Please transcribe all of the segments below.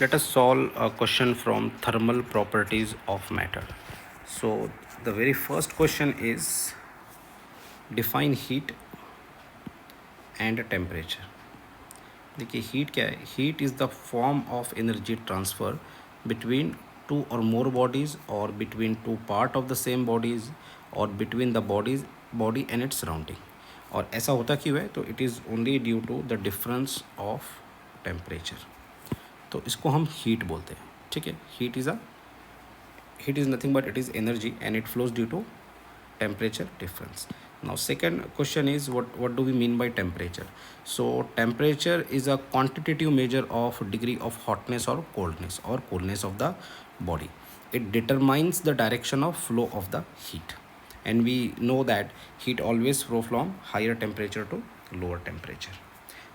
Let us solve a question from thermal properties of matter. So the very first question is define heat and temperature. देखिए heat क्या है. Heat is the form of energy transfer between two और more bodies और between two part of the same bodies और between the body and its surrounding. और ऐसा होता क्यों है? तो it is only due to the difference of temperature. तो इसको हम हीट बोलते हैं. ठीक है. Heat is nothing but it is energy and it flows due to temperature difference. Now second question is what do we mean by temperature? So temperature is a quantitative measure of degree of hotness or coolness of the body. It determines the direction of flow of the heat, and we know that heat always flow from higher temperature to lower temperature.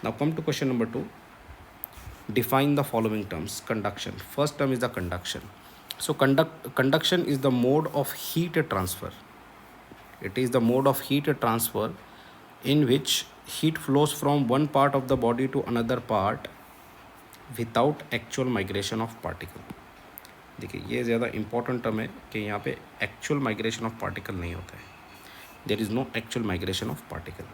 Now come to question number 2. Define the following terms. Conduction. First term is the conduction. So conduction is the mode of heat transfer. It is the mode of heat transfer in which heat flows from one part of the body to another part without actual migration of particle. देखिए ये ज़्यादा important term है कि यहाँ पे actual migration of particle नहीं होता है. There is no actual migration of particle.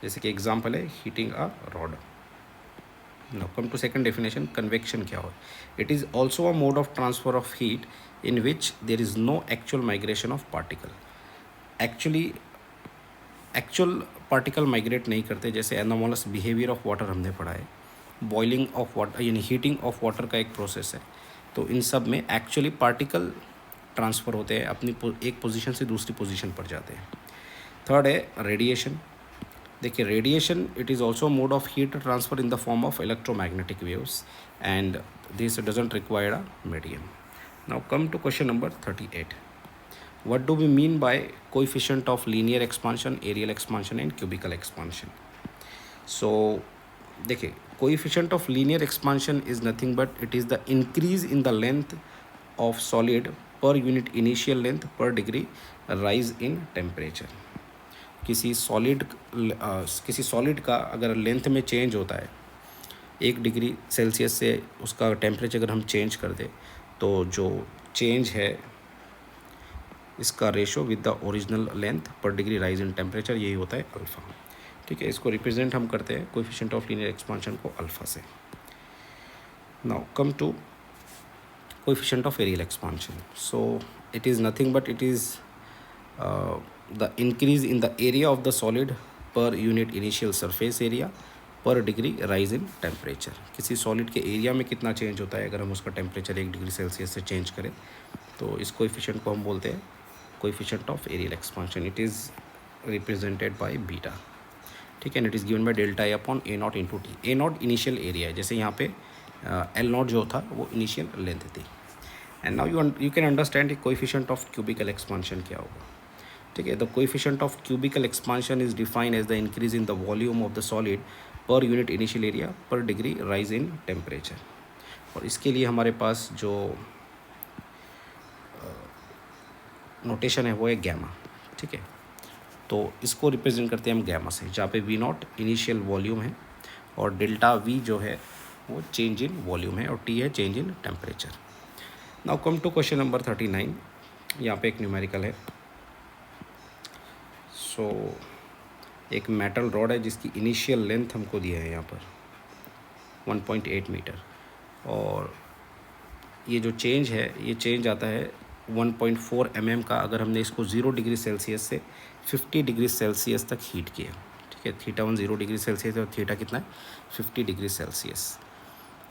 जैसे कि एग्जांपल है heating a rod. Now come to second definition. Convection क्या हो? It is also a mode of transfer of heat in which there is no actual migration of particle. Actual particle migrate नहीं करते. जैसे anomalous behaviour of water हमने पढ़ा है. Boiling of water यानी heating of water का एक process है. तो इन सब में एक्चुअली पार्टिकल ट्रांसफ़र होते हैं, अपनी एक पोजीशन से दूसरी पोजीशन पर जाते हैं. थर्ड है रेडिएशन. देखिए radiation it is also mode of heat transfer in the form of electromagnetic waves and this doesn't require a medium. Now come to question number 38. What do we mean by coefficient of linear expansion, areal expansion and cubical expansion? So देखिए coefficient of linear expansion is nothing but it is the increase in the length of solid per unit initial length per degree rise in temperature. किसी solid का अगर length में change होता है 1 degree Celsius से उसका temperature अगर हम चेंज कर दें तो जो चेंज है इसका ratio with the original length पर डिग्री राइज इन टेम्परेचर यही होता है अल्फ़ा. ठीक है. इसको रिप्रेजेंट हम करते हैं कोएफिशिएंट ऑफ लीनियर एक्सपांशन को अल्फ़ा से. Now come to coefficient of areal expansion. So it is nothing but it is the increase in the area of the solid per unit initial surface area per degree rise in temperature. किसी solid के area में कितना change होता है अगर हम उसका temperature 1 degree Celsius से चेंज करें तो इस कोएफिशिएंट को हम बोलते हैं coefficient of areal expansion. It is represented by beta. ठीक है. And it is given by delta A upon A not into T. A not initial area है. जैसे यहाँ पे एल नॉट जो था वो इनिशियल लेंथ थी. And now you can understand coefficient of cubical expansion क्या होगा. ठीक है. The coefficient of cubical expansion is defined as the increase in the volume of the solid per unit initial area per degree rise in temperature. और इसके लिए हमारे पास जो notation है वो है गैमा. ठीक है. तो इसको रिप्रेजेंट करते हैं हम गैमा से, जहाँ पे वी नॉट इनिशियल वॉल्यूम है और डेल्टा वी जो है वो चेंज इन वॉल्यूम है और टी है change in temperature. Now come to question number 39. यहाँ पे एक न्यूमेरिकल है. सो एक मेटल रॉड है जिसकी इनिशियल लेंथ हमको दिया है यहाँ पर 1.8 मीटर और ये जो चेंज है ये चेंज आता है 1.4 mm का अगर हमने इसको 0 डिग्री सेल्सियस से 50 डिग्री सेल्सियस तक हीट किया. ठीक है. θ1 0 डिग्री सेल्सियस है और थीटा कितना है 50 डिग्री सेल्सियस.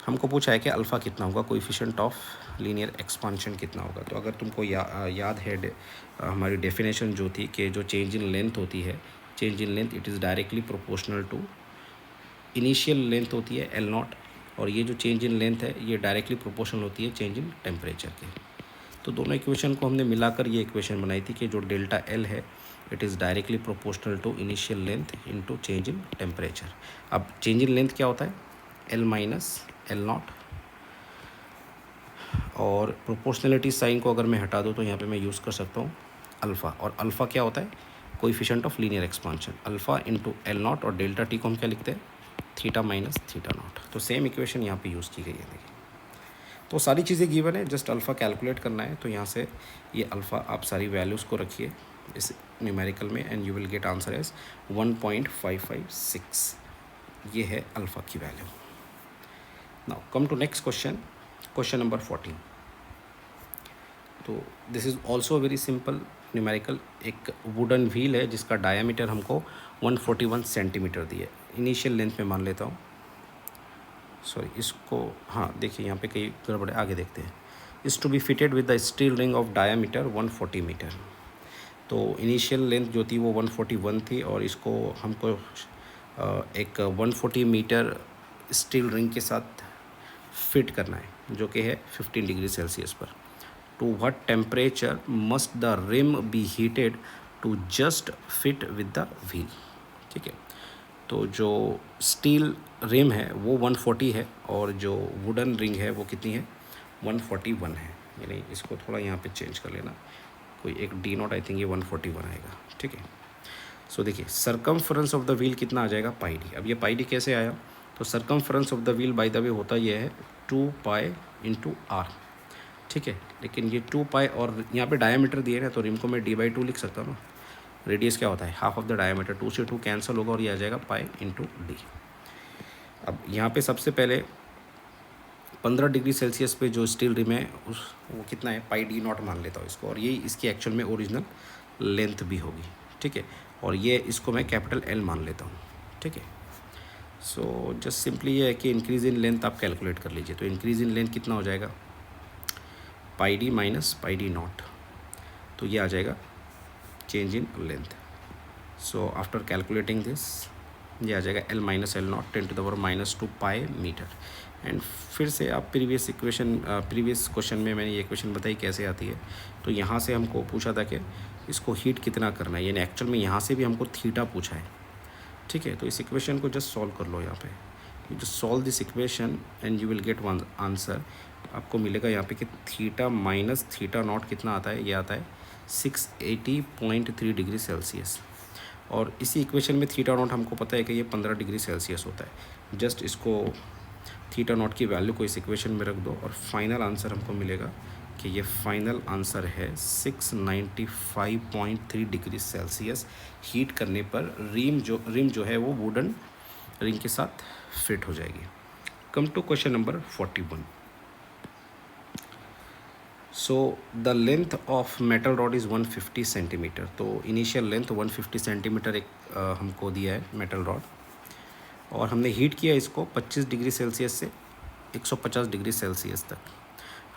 हमको पूछा है कि अल्फ़ा कितना होगा, कोएफिशिएंट ऑफ लीनियर एक्सपांशन कितना होगा. तो अगर तुमको याद है हमारी डेफिनेशन जो थी कि जो चेंज इन लेंथ होती है, change in length it is directly proportional to initial length होती है एल नॉट और ये जो चेंज इन लेंथ है ये डायरेक्टली प्रोपोर्शनल होती है चेंज इन टेम्परेचर के. तो दोनों इक्वेशन को हमने मिलाकर ये इक्वेशन बनाई थी कि जो डेल्टा एल है it is directly proportional to initial length into change in temperature. अब चेंज इन लेंथ क्या होता है एल माइनस एल नॉट और प्रोपोर्शनलिटी साइन को अगर मैं हटा दूँ तो यहाँ पे मैं यूज़ कर सकता हूँ अल्फ़ा. और अल्फ़ा क्या होता है coefficient of linear expansion. Alpha into L not और डेल्टा टी को हम क्या लिखते हैं थीटा माइनस थीटा नॉट. तो सेम इक्वेशन यहाँ पे यूज़ की गई है. देखिए तो सारी चीज़ें गिवन है, जस्ट अल्फ़ा कैलकुलेट करना है। तो यहाँ से ये अल्फ़ा आप सारी वैल्यूज़ को रखिए इस न्यूमेरिकल में and you will get answer as 1.556। ये है अल्फ़ा की value. Now come to next question, question number 14। तो this is also very simple numerical. एक वुडन व्हील है जिसका डायामीटर हमको 141 सेंटीमीटर दी है। इनिशियल लेंथ में मान लेता हूँ, सॉरी इसको, हाँ देखिए यहाँ पे कई गड़बड़ है, आगे देखते हैं। Is to be fitted with the steel ring of diameter 140 metre. तो इनिशियल लेंथ जो थी वो 141 थी और इसको हमको एक 140 मीटर स्टील रिंग के साथ फिट करना है जो कि है 15 डिग्री सेल्सियस पर। To what temperature must the rim be heated to just fit with the wheel. ठीक है, तो जो स्टील रिम है वो 140 है और जो वुडन रिंग है वो कितनी है, 141 है। यानी इसको थोड़ा यहाँ पे चेंज कर लेना, कोई एक डी नॉट, आई थिंक ये 141 आएगा। ठीक है, सो देखिए सरकमफ्रेंस ऑफ द व्हील कितना आ जाएगा, पाई डी। अब ये पाई डी कैसे आया, तो circumference of the wheel by the way होता ये है 2 पाई इंटू आर। ठीक है, लेकिन ये 2 पाई और यहाँ पे डायमीटर दिए ना, तो रिम को मैं d/2 लिख सकता हूँ ना। रेडियस क्या होता है, हाफ ऑफ द डायमीटर, 2 से 2 कैंसिल होगा और ये आ जाएगा पाई इंटू डी। अब यहाँ पे सबसे पहले 15 डिग्री सेल्सियस पे जो स्टील रिम है वो कितना है, पाई डी नॉट मान लेता हूँ इसको, और ये इसकी एक्चुअल में ओरिजिनल लेंथ भी होगी। ठीक है, और ये इसको मैं कैपिटल एल मान लेता हूँ। ठीक है, सो जस्ट सिंपली ये है कि इंक्रीज़ इन लेंथ आप कैलकुलेट कर लीजिए। तो इंक्रीज़ इन लेंथ कितना हो जाएगा, pi D minus pi D naught, तो ये आ जाएगा change in length. So after calculating this ये आ जाएगा L minus L naught 10⁻⁻² pi metre. And फिर से आप प्रीवियस क्वेश्चन में मैंने ये इक्वेशन बताई कैसे आती है। तो यहाँ से हमको पूछा था कि इसको हीट कितना करना है, यानी एक्चुअल में यहाँ से भी हमको थीटा पूछा है। ठीक है, तो इस इक्वेशन को जस्ट सॉल्व कर लो। यहाँ पे you just solve this equation and you will get one answer. आपको मिलेगा यहाँ पे कि थीटा माइनस थीटा नॉट कितना आता है, ये आता है 680.3 डिग्री सेल्सियस। और इसी इक्वेशन में थीटा नॉट हमको पता है कि ये 15 डिग्री सेल्सियस होता है। जस्ट इसको थीटा नॉट की वैल्यू को इस इक्वेशन में रख दो और फाइनल आंसर हमको मिलेगा कि ये फाइनल आंसर है 695.3 डिग्री सेल्सियस हीट करने पर रिम जो है वो वुडन रिंग के साथ फिट हो जाएगी। Come to question number 41। So the length of metal rod is 150 centimetre. तो इनिशियल लेंथ 150 सेंटीमीटर एक हमको दिया है मेटल रॉड, और हमने हीट किया इसको 25 डिग्री सेल्सियस से 150 डिग्री सेल्सियस तक।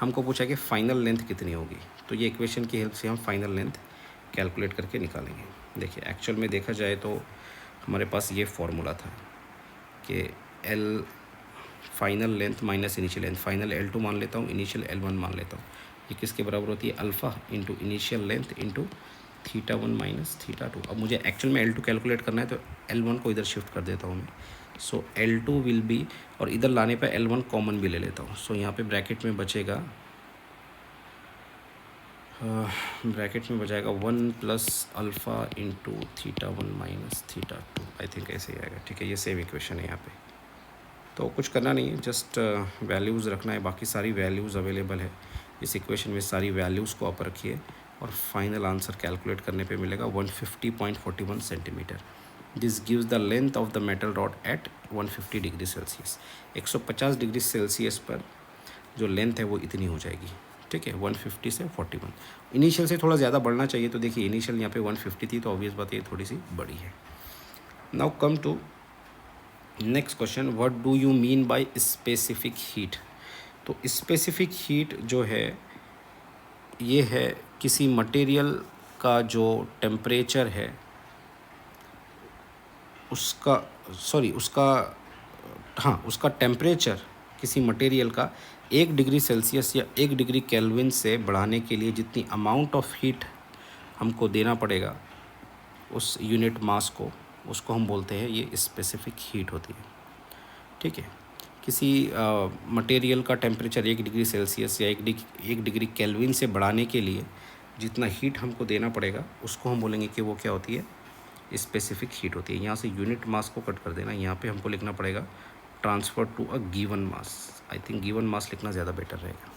हमको पूछा कि फ़ाइनल लेंथ कितनी होगी। तो ये इक्वेशन की हेल्प से हम फाइनल लेंथ कैलकुलेट करके निकालेंगे। देखिए एक्चुअल में देखा जाए तो हमारे पास ये फॉर्मूला था कि L final length minus initial length, final L2 मान लेता हूँ, इनिशियल L1 मान लेता हूँ। ये किसके बराबर होती है, alpha into initial length into theta 1 minus theta 2। अब मुझे एक्चुअल में L2 कैलकुलेट करना है तो L1 को इधर शिफ्ट कर देता हूँ मैं। सो L2 विल बी, और इधर लाने पे L1 कॉमन भी ले लेता हूँ। सो यहाँ पे ब्रैकेट में बचेगा 1 plus alpha into theta 1 minus theta 2। I think ऐसे ही आएगा। ठीक है, ये सेम इक्वेशन है यहाँ पे, तो कुछ करना नहीं है, जस्ट वैल्यूज़ रखना है। बाकी सारी वैल्यूज़ अवेलेबल है इस इक्वेशन में, सारी वैल्यूज़ को आप रखिए और फाइनल आंसर कैलकुलेट करने पे मिलेगा 150.41 centimetre. This gives the length of the metal rod at 150 degree Celsius. 150 degree Celsius पर जो लेंथ है वो इतनी हो जाएगी। ठीक है, 150 से 41। इनिशियल से थोड़ा ज़्यादा बढ़ना चाहिए, तो देखिए इनिशियल यहाँ पे 150 थी, तो ऑब्वियस बात ये थोड़ी सी बड़ी है। Now come to next question, what do you mean by specific heat. तो स्पेसिफिक हीट जो है ये है किसी मटेरियल का जो टेम्परेचर है उसका टेम्परेचर किसी मटेरियल का 1 डिग्री सेल्सियस या 1 डिग्री केल्विन से बढ़ाने के लिए जितनी अमाउंट ऑफ हीट हमको देना पड़ेगा उस यूनिट मास को, उसको हम बोलते हैं ये स्पेसिफिक हीट होती है। ठीक है, किसी मटेरियल का टेम्परेचर 1 डिग्री सेल्सियस या 1 डिग्री केल्विन से बढ़ाने के लिए जितना हीट हमको देना पड़ेगा उसको हम बोलेंगे कि वो क्या होती है, स्पेसिफिक हीट होती है। यहाँ से यूनिट मास को कट कर देना, यहाँ पे हमको लिखना पड़ेगा transfer to a given mass. I think given mass लिखना ज़्यादा बेटर रहेगा।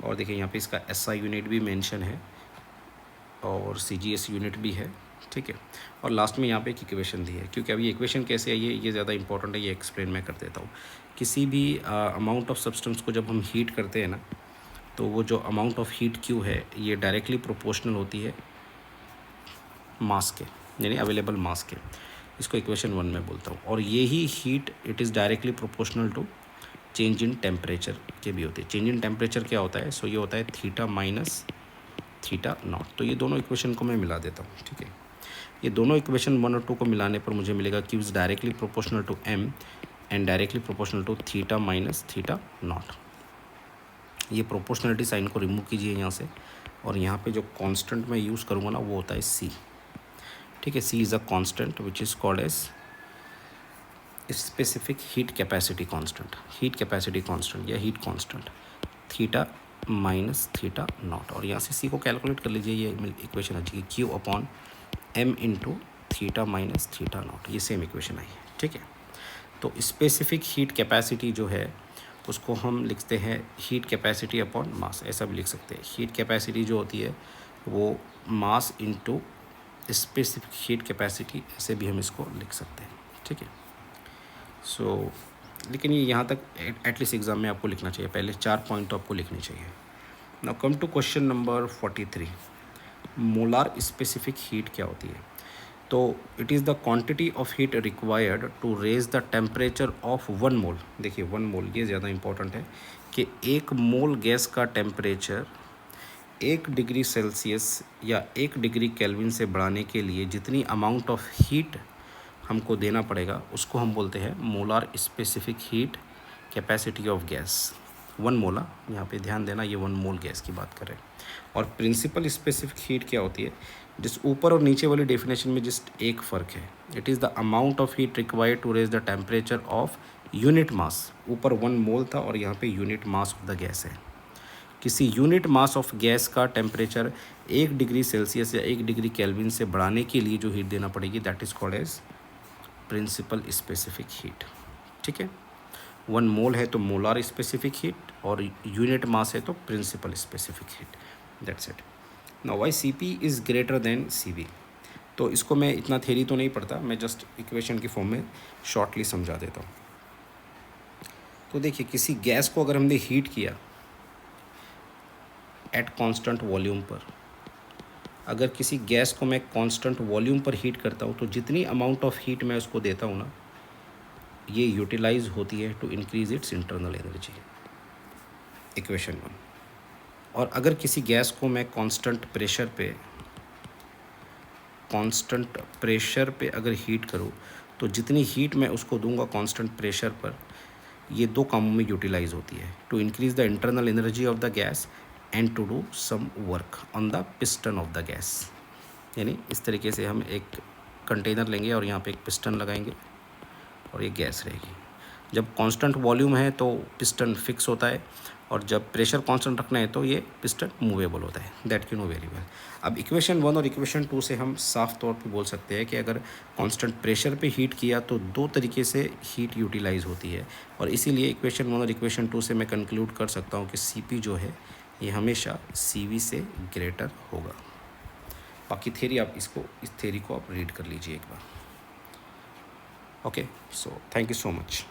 और देखिए यहाँ पे इसका एसआई यूनिट भी मेंशन है और सीजीएस यूनिट भी है, ठीक है। और लास्ट में यहाँ पे एक इक्वेशन दी है, क्योंकि अब ये इक्वेशन कैसे आई है ये ज़्यादा इंपॉर्टेंट है, ये एक्सप्लेन मैं कर देता हूँ। किसी भी अमाउंट ऑफ सब्सटेंस को जब हम हीट करते हैं ना, तो वो जो अमाउंट ऑफ हीट क्यू है ये डायरेक्टली प्रोपोर्शनल होती है मास के, यानी अवेलेबल मास के। इसको इक्वेशन 1 में बोलता हूँ। और ये ही heat it is directly proportional to change in temperature के भी होते हैं। चेंज इन टेम्परेचर क्या होता है? सो ये होता है थीटा माइनस थीटा नॉट। तो ये दोनों इक्वेशन को मैं मिला देता हूँ, ठीक है। ये दोनों इक्वेशन 1 और 2 को मिलाने पर मुझे मिलेगा Q is directly proportional to M and directly proportional to theta minus theta not. ये प्रोपोर्शनलिटी साइन को रिमूव कीजिए यहाँ से, और यहाँ पे जो कांस्टेंट मैं यूज़ करूँगा ना वो होता है सी, ठीक है। C is a constant which is called as specific heat capacity constant, heat capacity constant या heat constant theta minus theta naught. और यहाँ से सी को कैलकुलेट कर लीजिए, ये इक्वेशन आ जाएगी Q upon M into theta minus theta not. ये सेम इक्वेशन आई है, ठीक है। तो स्पेसिफिक हीट कैपेसिटी जो है उसको हम लिखते हैं हीट कैपेसिटी अपॉन मास, ऐसा भी लिख सकते हैं। हीट कैपेसिटी जो होती है वो mass into specific heat capacity, ऐसे भी हम इसको लिख सकते हैं, ठीक है। सो लेकिन ये यहाँ तक एटलीस्ट एग्ज़ाम में आपको लिखना चाहिए, पहले 4 पॉइंट तो आपको लिखने चाहिए। Now come to question number 43। Molar specific heat क्या होती है? तो it is the quantity of heat required to raise the temperature of 1 mole. देखिए 1 मोल ये ज़्यादा इंपॉर्टेंट है कि 1 मोल गैस का टेम्परेचर 1 डिग्री सेल्सियस या 1 डिग्री केल्विन से बढ़ाने के लिए जितनी अमाउंट ऑफ हीट हमको देना पड़ेगा उसको हम बोलते हैं molar specific heat capacity of gas. 1 मोला, यहाँ पे ध्यान देना, ये 1 मोल गैस की बात कर रहे हैं। और प्रिंसिपल स्पेसिफिक हीट क्या होती है? जिस ऊपर और नीचे वाली डेफिनेशन में जस्ट एक फ़र्क है। It is the amount of heat required to raise the temperature of unit mass. ऊपर 1 मोल था और यहाँ पे unit mass of the gas है। किसी यूनिट मास ऑफ गैस का टेम्परेचर 1 डिग्री सेल्सियस या 1 डिग्री केल्विन से बढ़ाने के लिए जो हीट देना पड़ेगी that is called as principal specific heat, ठीक है। 1 मोल है तो मोलार स्पेसिफिक हीट, और यूनिट मास है तो principal specific heat, that's it. Now why CP is greater than CV? तो इसको मैं इतना थ्योरी तो नहीं पढ़ता, मैं जस्ट इक्वेशन की फॉर्म में शॉर्टली समझा देता हूँ। तो देखिए किसी गैस को अगर हमने हीट किया एट कांस्टेंट वॉल्यूम पर, अगर किसी गैस को मैं कांस्टेंट वॉल्यूम पर हीट करता हूँ तो जितनी अमाउंट ऑफ हीट मैं उसको देता हूँ ना, ये यूटिलाइज होती है to increase its internal energy, equation 1। और अगर किसी गैस को मैं कांस्टेंट प्रेशर पे अगर हीट करूँ तो जितनी हीट मैं उसको दूंगा कांस्टेंट प्रेशर पर, ये 2 कामों में यूटिलाइज होती है, to increase the internal energy of the gas and to do some work on the piston of the gas. यानी इस तरीके से हम एक कंटेनर लेंगे और यहाँ पे एक पिस्टन लगाएंगे और ये गैस रहेगी। जब कांस्टेंट वॉल्यूम है तो पिस्टन फिक्स होता है, और जब प्रेशर कांस्टेंट रखना है तो ये पिस्टन मूवेबल होता है, that you know very well. अब इक्वेशन 1 और इक्वेशन 2 से हम साफ तौर पे बोल सकते हैं कि अगर कांस्टेंट प्रेशर पे हीट किया तो 2 तरीके से हीट यूटिलाइज होती है, और इसीलिए इक्वेशन 1 और इक्वेशन 2 से मैं कंक्लूड कर सकता हूँ कि सीपी जो है ये हमेशा सीवी से ग्रेटर होगा। बाकी थ्योरी आप इस थ्योरी को आप रीड कर लीजिए एक बार। Okay, so thank you so much.